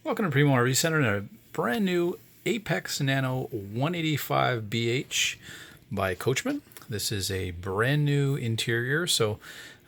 Welcome to Primo RV Center and a brand new Apex Nano 185BH by Coachmen. This is a brand new interior, so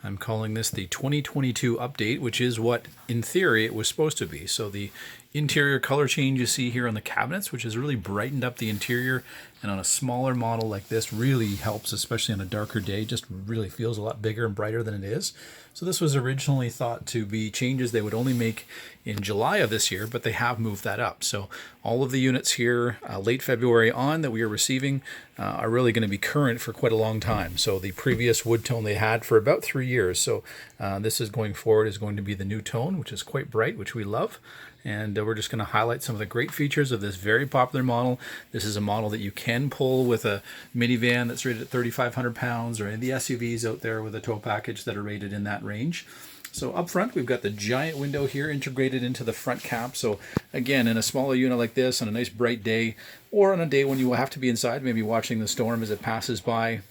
I'm calling this the 2022 update, which is what in theory it was supposed to be. So the interior color change you see here on the cabinets, which has really brightened up the interior, and on a smaller model like this really helps, especially on a darker day, just really feels a lot bigger and brighter than it is. So this was originally thought to be changes they would only make in July of this year, but they have moved that up. So all of the units here late February on that we are receiving are really going to be current for quite a long time. So the previous wood tone they had for about 3 years. So this is going forward is going to be the new tone, which is quite bright, which we love. And we're just going to highlight some of the great features of this very popular model. This is a model that you can pull with a minivan that's rated at 3,500 pounds, or any of the SUVs out there with a tow package that are rated in that range. So up front, we've got the giant window here integrated into the front cap. So again, in a smaller unit like this, on a nice bright day, or on a day when you will have to be inside, maybe watching the storm as it passes by,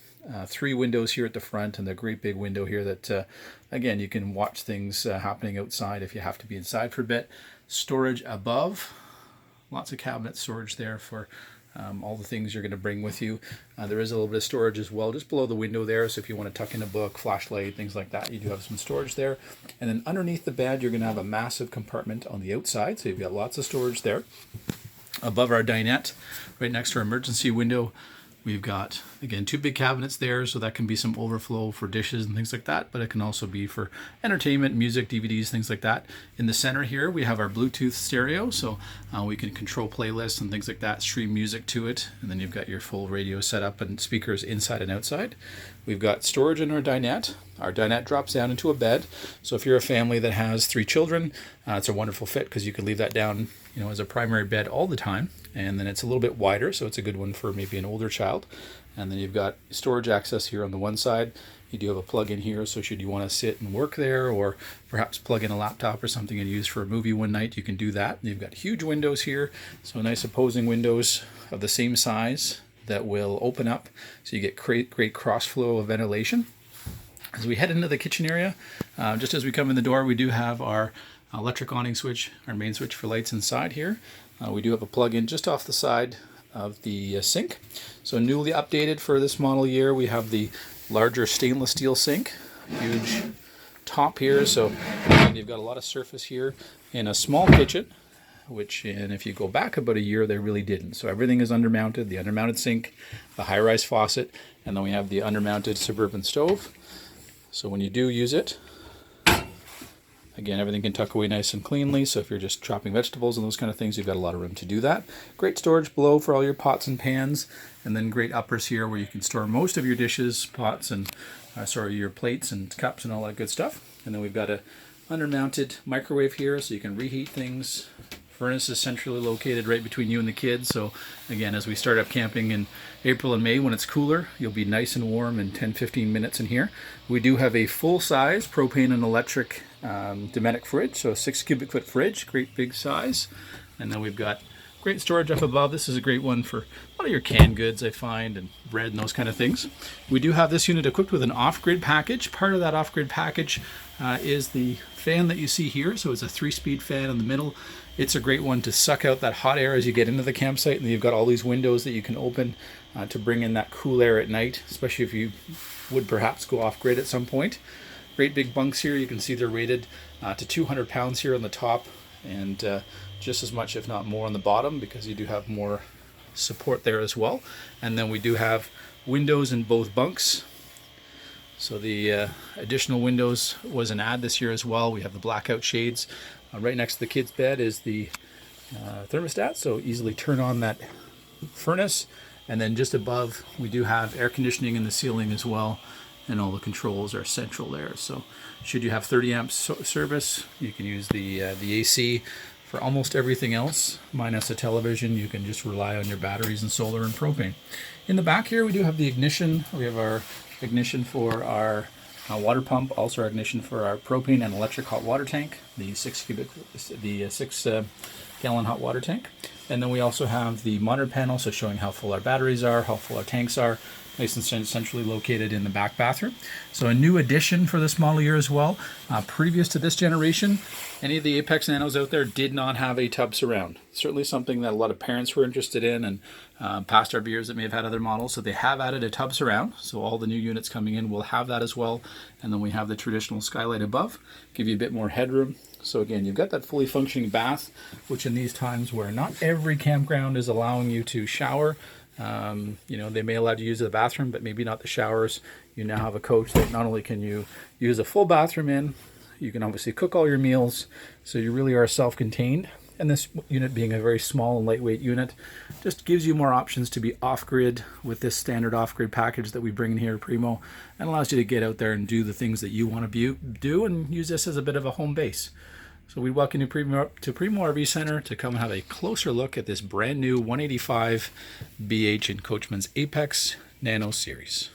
3 windows here at the front, and the great big window here that, again, you can watch things happening outside if you have to be inside for a bit. Storage above, lots of cabinet storage there for all the things you're going to bring with you. There is a little bit of storage as well just below the window there, so if you want to tuck in a book, flashlight, things like that, you do have some storage there. And then underneath the bed, you're going to have a massive compartment on the outside, so you've got lots of storage there. Above our dinette, right next to our emergency window, we've got, again, 2 big cabinets there, so that can be some overflow for dishes and things like that, but it can also be for entertainment, music, DVDs, things like that. In the center here, we have our Bluetooth stereo, so we can control playlists and things like that, stream music to it, and then you've got your full radio setup and speakers inside and outside. We've got storage in our dinette. Our dinette drops down into a bed, so if you're a family that has 3 children, it's a wonderful fit because you can leave that down, as a primary bed all the time. And then it's a little bit wider, so it's a good one for maybe an older child. And then you've got storage access here on the one side. You do have a plug in here, so should you want to sit and work there, or perhaps plug in a laptop or something and use for a movie one night, you can do that. And you've got huge windows here, so nice opposing windows of the same size that will open up, so you get great cross flow of ventilation. As we head into the kitchen area, just as we come in the door, we do have our electric awning switch, our main switch for lights inside here. We do have a plug-in just off the side of the sink. So newly updated for this model year, we have the larger stainless steel sink, huge top here. So again, you've got a lot of surface here in a small kitchen, and if you go back about a year, they really didn't. So everything is undermounted, the undermounted sink, the high-rise faucet, and then we have the undermounted Suburban stove. So when you do use it, again, everything can tuck away nice and cleanly, so if you're just chopping vegetables and those kind of things, you've got a lot of room to do that. Great storage below for all your pots and pans, and then great uppers here where you can store most of your dishes, pots, and your plates and cups and all that good stuff. And then we've got a undermounted microwave here, so you can reheat things. Furnace is centrally located right between you and the kids, so again, as we start up camping in April and May when it's cooler, you'll be nice and warm in 10-15 minutes in here. We do have a full-size propane and electric Dometic Fridge, so a 6 cubic foot fridge, great big size. And then we've got great storage up above. This is a great one for a lot of your canned goods, I find, and bread and those kind of things. We do have this unit equipped with an off-grid package. Part of that off-grid package is the fan that you see here, so it's a 3-speed fan in the middle. It's a great one to suck out that hot air as you get into the campsite, and then you've got all these windows that you can open to bring in that cool air at night, especially if you would perhaps go off-grid at some point. Great big bunks here. You can see they're rated to 200 pounds here on the top, and just as much, if not more, on the bottom, because you do have more support there as well. And then we do have windows in both bunks. So the additional windows was an add this year as well. We have the blackout shades. Right next to the kids' bed is the thermostat, so easily turn on that furnace. And then just above, we do have air conditioning in the ceiling as well, and all the controls are central there. So should you have 30 amp service, you can use the AC. For almost everything else, minus a television, you can just rely on your batteries and solar and propane. In the back here, we do have the ignition. We have our ignition for our water pump, also our ignition for our propane and electric hot water tank, the 6 gallon hot water tank. And then we also have the monitor panel, so showing how full our batteries are, how full our tanks are. nice and centrally located in the back bathroom. So a new addition for this model year as well. Previous to this generation, any of the Apex Nanos out there did not have a tub surround. Certainly something that a lot of parents were interested in, and past RVers that may have had other models. So they have added a tub surround. So all the new units coming in will have that as well. And then we have the traditional skylight above, give you a bit more headroom. So again, you've got that fully functioning bath, which in these times where not every campground is allowing you to shower, they may allow you to use the bathroom, but maybe not the showers. You now have a coach that not only can you use a full bathroom in, you can obviously cook all your meals, so you really are self-contained. And this unit being a very small and lightweight unit just gives you more options to be off-grid with this standard off-grid package that we bring in here at Primo, and allows you to get out there and do the things that you want to do and use this as a bit of a home base. So we welcome you to Primo RV Center to come and have a closer look at this brand new 185 BH in Coachmen's Apex Nano series.